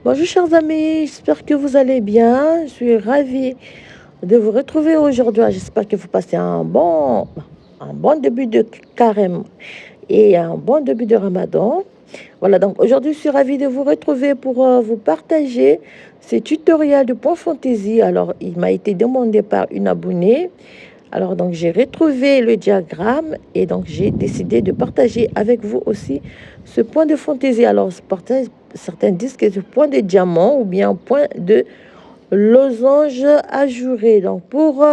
Bonjour chers amis, j'espère que vous allez bien. Je suis ravie de vous retrouver aujourd'hui. J'espère que vous passez un bon début de carême et un bon début de Ramadan. Voilà, donc aujourd'hui je suis ravie de vous retrouver pour vous partager ce tutoriel de Point Fantaisie. Alors il m'a été demandé par une abonnée. Alors donc j'ai retrouvé le diagramme et donc j'ai décidé de partager avec vous aussi ce point de fantaisie. Alors certains disent que c'est point de diamant ou bien point de losange ajouré. Donc pour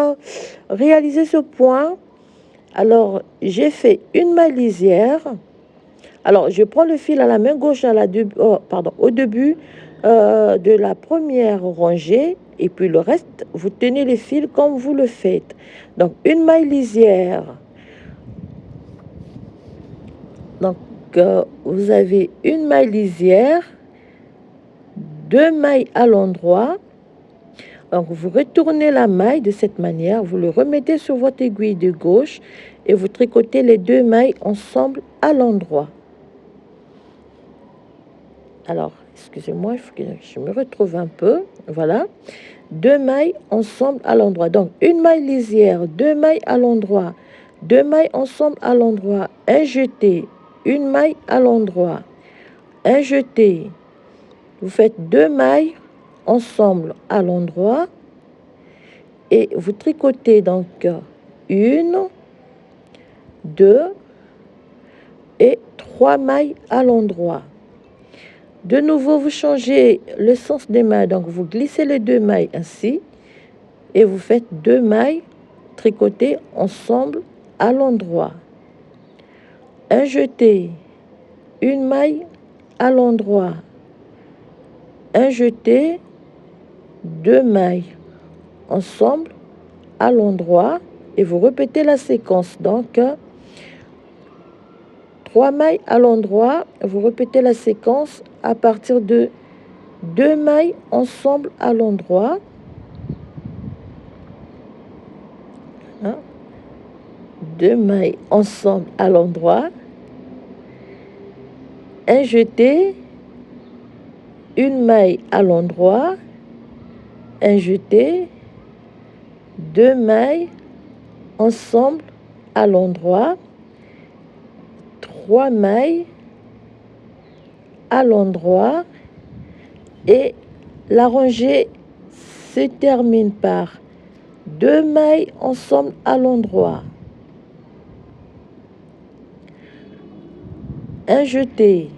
réaliser ce point, alors j'ai fait une maille lisière. Alors je prends le fil à la main gauche au début de la première rangée et puis le reste, vous tenez le fil comme vous le faites. Donc une maille lisière. Donc vous avez une maille lisière, deux mailles à l'endroit. Donc vous retournez la maille de cette manière, vous le remettez sur votre aiguille de gauche et vous tricotez les deux mailles ensemble à l'endroit. Alors, excusez-moi, il faut que je me retrouve un peu. Voilà. Deux mailles ensemble à l'endroit. Donc, une maille lisière, deux mailles à l'endroit, deux mailles ensemble à l'endroit, un jeté, une maille à l'endroit, un jeté. Vous faites deux mailles ensemble à l'endroit et vous tricotez donc une, deux et trois mailles à l'endroit. De nouveau, vous changez le sens des mailles. Donc, vous glissez les deux mailles ainsi et vous faites deux mailles tricotées ensemble à l'endroit. Un jeté, une maille à l'endroit. Un jeté, deux mailles ensemble à l'endroit et vous répétez la séquence. Donc, trois mailles à l'endroit, vous répétez la séquence à partir de deux mailles ensemble à l'endroit. Hein? Deux mailles ensemble à l'endroit. Un jeté, une maille à l'endroit. Un jeté, deux mailles ensemble à l'endroit. Trois mailles à l'endroit. Et la rangée se termine par deux mailles ensemble à l'endroit. Un jeté,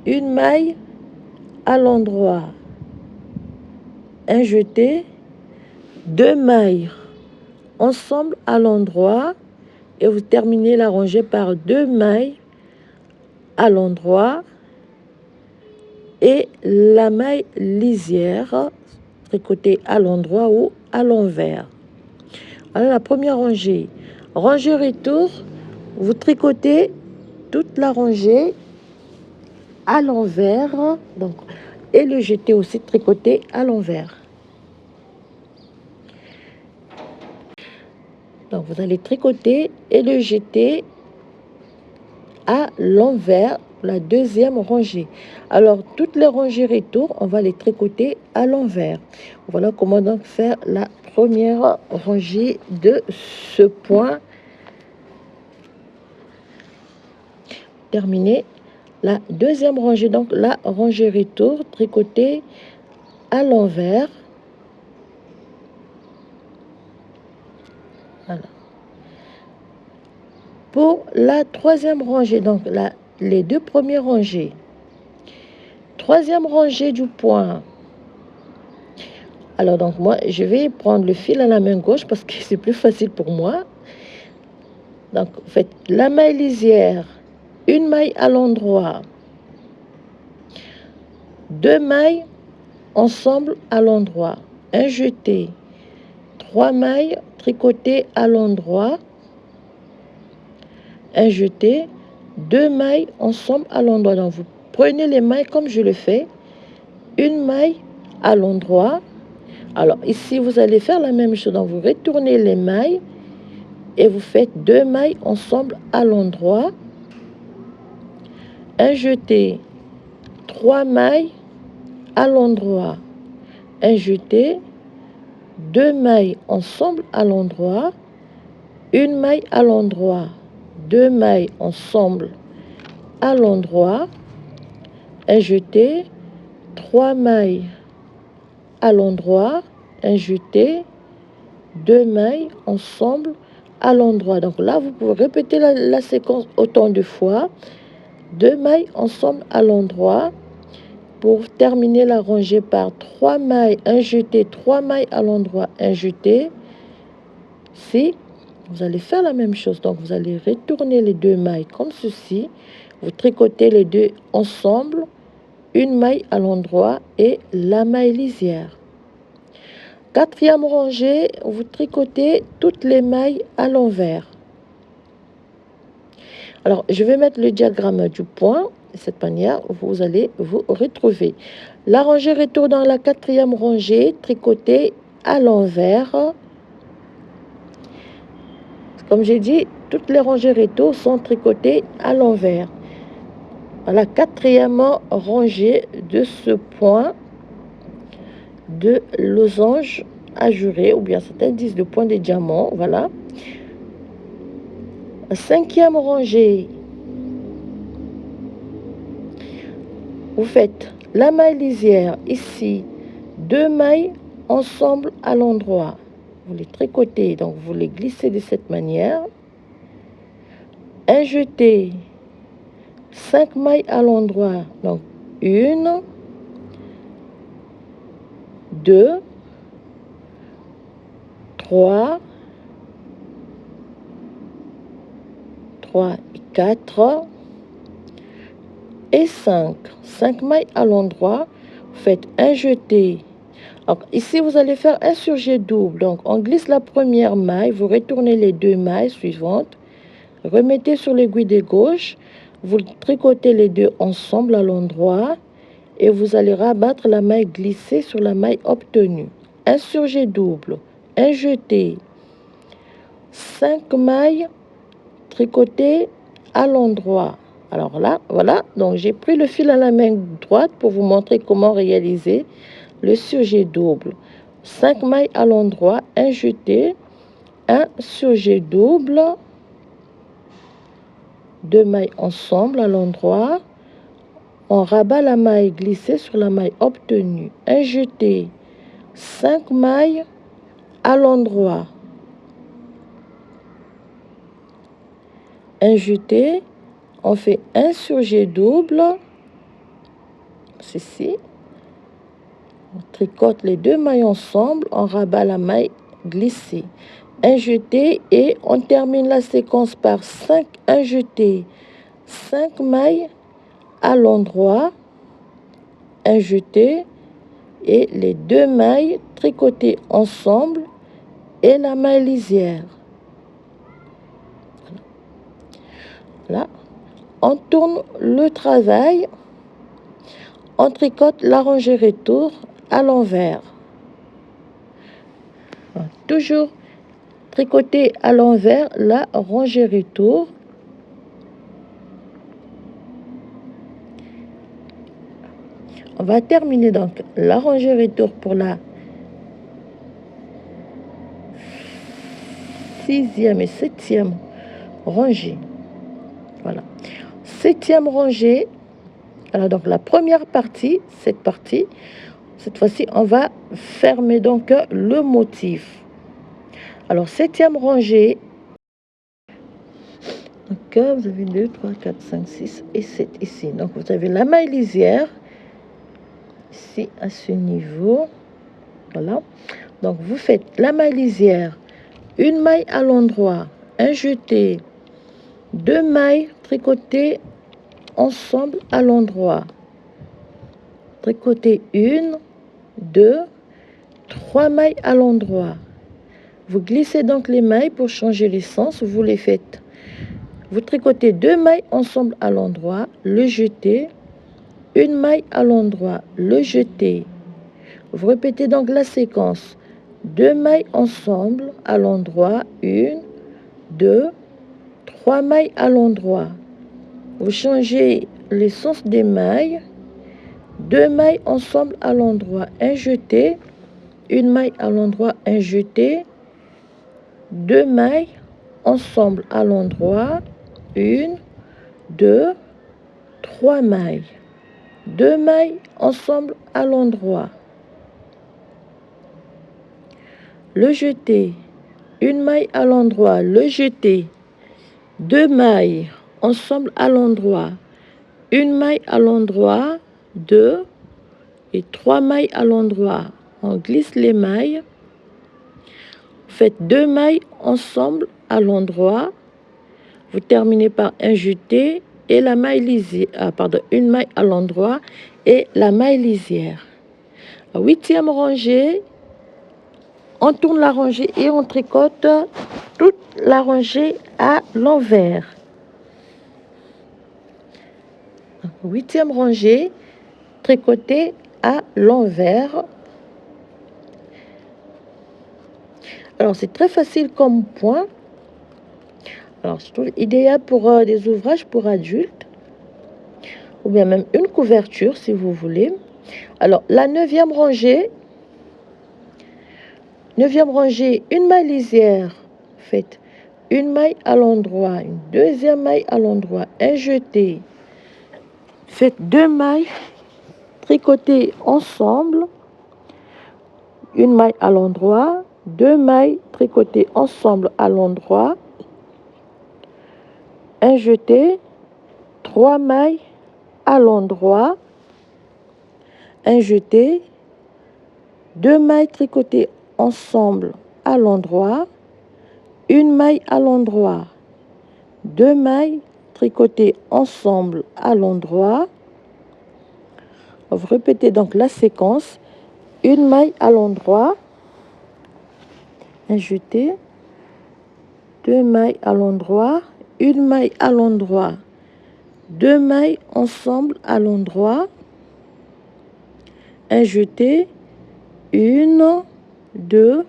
une maille à l'endroit. Un jeté, deux mailles ensemble à l'endroit et vous terminez la rangée par deux mailles à l'endroit et la maille lisière tricotée à l'endroit ou à l'envers. Alors la première rangée, rangée retour, vous tricotez toute la rangée à l'envers, donc, et le jeté aussi tricoté à l'envers. Donc vous allez tricoter et le jeter à l'envers, la deuxième rangée. Alors toutes les rangées retour, on va les tricoter à l'envers. Voilà comment donc faire la première rangée de ce point. Terminé. La deuxième rangée, donc la rangée retour, tricotée à l'envers. Voilà. Pour la troisième rangée, donc les deux premières rangées, troisième rangée du point. Alors donc moi, je vais prendre le fil à la main gauche parce que c'est plus facile pour moi. Donc vous faites la maille lisière, une maille à l'endroit, deux mailles ensemble à l'endroit, un jeté, trois mailles tricotées à l'endroit, un jeté, deux mailles ensemble à l'endroit. Donc vous prenez les mailles comme je le fais, une maille à l'endroit. Alors ici vous allez faire la même chose. Donc vous retournez les mailles et vous faites deux mailles ensemble à l'endroit, un jeté, trois mailles à l'endroit, un jeté, 2 mailles ensemble à l'endroit, une maille à l'endroit, 2 mailles ensemble à l'endroit, un jeté, 3 mailles à l'endroit, un jeté, 2 mailles ensemble à l'endroit. Donc là, vous pouvez répéter la séquence autant de fois. 2 mailles ensemble à l'endroit pour terminer la rangée par 3 mailles, un jeté, 3 mailles à l'endroit, un jeté. Si vous allez faire la même chose, donc vous allez retourner les 2 mailles comme ceci, vous tricotez les deux ensemble, une maille à l'endroit et la maille lisière. Quatrième rangée, vous tricotez toutes les mailles à l'envers. Alors, je vais mettre le diagramme du point. De cette manière, vous allez vous retrouver. La rangée retour dans la quatrième rangée, tricotée à l'envers. Comme j'ai dit, toutes les rangées retour sont tricotées à l'envers. La quatrième rangée de ce point de losange ajouré, ou bien cet indice de point de diamant, voilà. La cinquième rangée, vous faites la maille lisière ici, 2 mailles ensemble à l'endroit. Vous les tricotez, donc vous les glissez de cette manière. Un jeté, 5 mailles à l'endroit, donc 1, 2, 3 et 4 et 5. 5 mailles à l'endroit, vous faites un jeté. Alors, ici, vous allez faire un surjet double. Donc, on glisse la première maille, vous retournez les 2 mailles suivantes, remettez sur l'aiguille de gauche, vous tricotez les deux ensemble à l'endroit et vous allez rabattre la maille glissée sur la maille obtenue. Un surjet double, un jeté, 5 mailles tricotées à l'endroit. Alors là, voilà, donc j'ai pris le fil à la main droite pour vous montrer comment réaliser le surjet double. 5 mailles à l'endroit, un jeté, un surjet double, 2 mailles ensemble à l'endroit, on rabat la maille glissée sur la maille obtenue, un jeté, 5 mailles à l'endroit, un jeté, on fait un surjet double, ceci, on tricote les 2 mailles ensemble, on rabat la maille glissée, un jeté et on termine la séquence par 5, un jeté, 5 mailles à l'endroit, un jeté et les 2 mailles tricotées ensemble et la maille lisière. Là, on tourne le travail, on tricote la rangée retour à l'envers. Toujours tricoter à l'envers la rangée retour. On va terminer donc la rangée retour pour la 6e et 7e rangée. Voilà. 7e rangée. Alors donc la première partie, cette fois-ci, on va fermer donc le motif. Alors 7e rangée. Donc vous avez 2, 3, 4, 5, 6 et 7 ici. Donc vous avez la maille lisière ici à ce niveau. Voilà. Donc vous faites la maille lisière, une maille à l'endroit, un jeté, 2 mailles tricotées ensemble à l'endroit. Tricotez 1, 2, 3 mailles à l'endroit. Vous glissez donc les mailles pour changer les sens. Vous les faites. Vous tricotez 2 mailles ensemble à l'endroit, le jeté, une maille à l'endroit, le jeté. Vous répétez donc la séquence. 2 mailles ensemble à l'endroit, 1, 2, 3 mailles à l'endroit. Vous changez les sens des mailles, 2 mailles ensemble à l'endroit, un jeté, une maille à l'endroit, un jeté, 2 mailles ensemble à l'endroit, 1, 2, 3 mailles, 2 mailles ensemble à l'endroit, le jeté, une maille à l'endroit, le jeté, 2 mailles ensemble à l'endroit, une maille à l'endroit, 2 et 3 mailles à l'endroit. On glisse les mailles, faites 2 mailles ensemble à l'endroit, vous terminez par un jeté et la maille lisière, une maille à l'endroit et la maille lisière. 8e rangée, on tourne la rangée et on tricote toute la rangée à l'envers. 8e rangée, tricoter à l'envers. Alors c'est très facile comme point. Alors je trouve idéal pour des ouvrages pour adultes ou bien même une couverture si vous voulez. Alors la 9e rangée, une maille lisière, faites une maille à l'endroit, une deuxième maille à l'endroit, un jeté, faites 2 mailles tricotées ensemble, une maille à l'endroit, 2 mailles tricotées ensemble à l'endroit, un jeté, 3 mailles à l'endroit, un jeté, 2 mailles tricotées ensemble à l'endroit, une maille à l'endroit, 2 mailles tricotées ensemble à l'endroit. Vous répétez donc la séquence, une maille à l'endroit, un jeté, 2 mailles à l'endroit, une maille à l'endroit, 2 mailles ensemble à l'endroit, un jeté, 1, 2,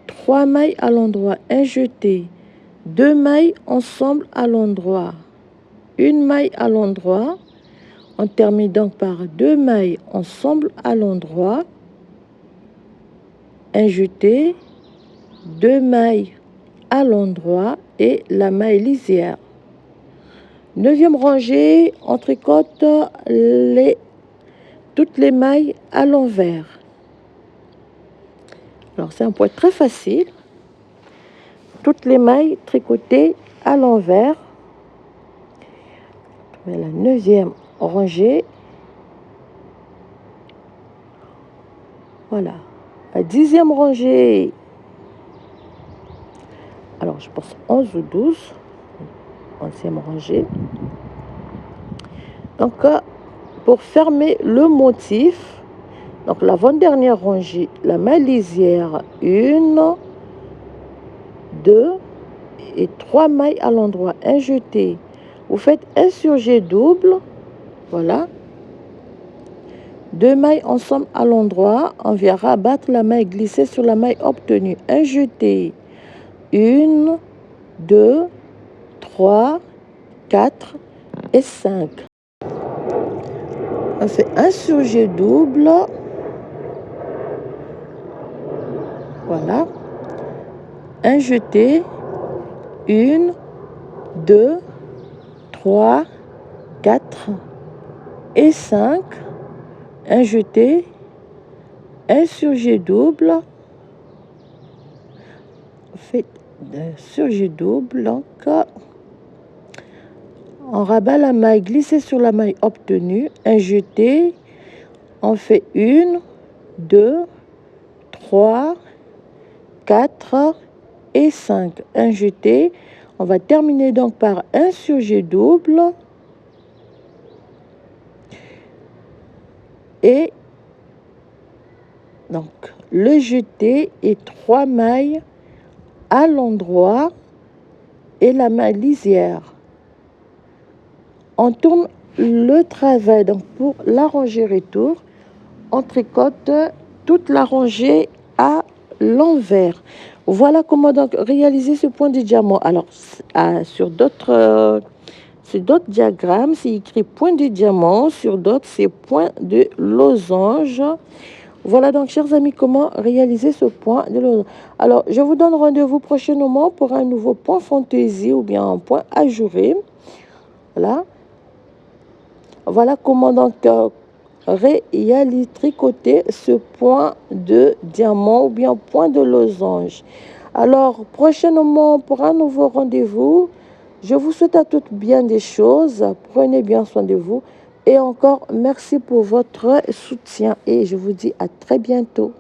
3 mailles à l'endroit, un jeté, 2 mailles ensemble à l'endroit, une maille à l'endroit. On termine donc par 2 mailles ensemble à l'endroit, un jeté, 2 mailles à l'endroit et la maille lisière. 9e rangée, on tricote toutes les mailles à l'envers. Alors c'est un point très facile. Toutes les mailles tricotées à l'envers. La 9e rangée. Voilà. La 10e rangée. Alors je pense 11 ou 12. 11e rangée. Donc pour fermer le motif, donc l'avant-dernière rangée, la maille lisière, 1, 2 et 3 mailles à l'endroit, un jeté. Vous faites un surjet double, voilà. 2 mailles ensemble à l'endroit, on vient rabattre la maille glissée sur la maille obtenue, un jeté. 1, 2, 3, 4 et 5. On fait un surjet double. Voilà. Un jeté. 1, 2, 3, 4 et 5. Un jeté. Un surjet double. On fait un surjet double. Donc, on rabat la maille glissée sur la maille obtenue, un jeté, on fait 1, 2, 3, 4 et 5. Un jeté, on va terminer donc par un surjet double et donc le jeté et 3 mailles à l'endroit et la maille lisière. On tourne le travail, donc pour la rangée retour, on tricote toute la rangée à l'envers. Voilà comment donc réaliser ce point de diamant. Alors, sur d'autres Sur d'autres diagrammes, c'est écrit point de diamant. Sur d'autres, c'est point de losange. Voilà donc, chers amis, comment réaliser ce point de losange. Alors, je vous donne rendez-vous prochainement pour un nouveau point fantaisie ou bien un point ajouré. Voilà. Voilà comment donc tricoter ce point de diamant ou bien point de losange. Alors, prochainement pour un nouveau rendez-vous, je vous souhaite à toutes bien des choses. Prenez bien soin de vous. Et encore, merci pour votre soutien. Et je vous dis à très bientôt.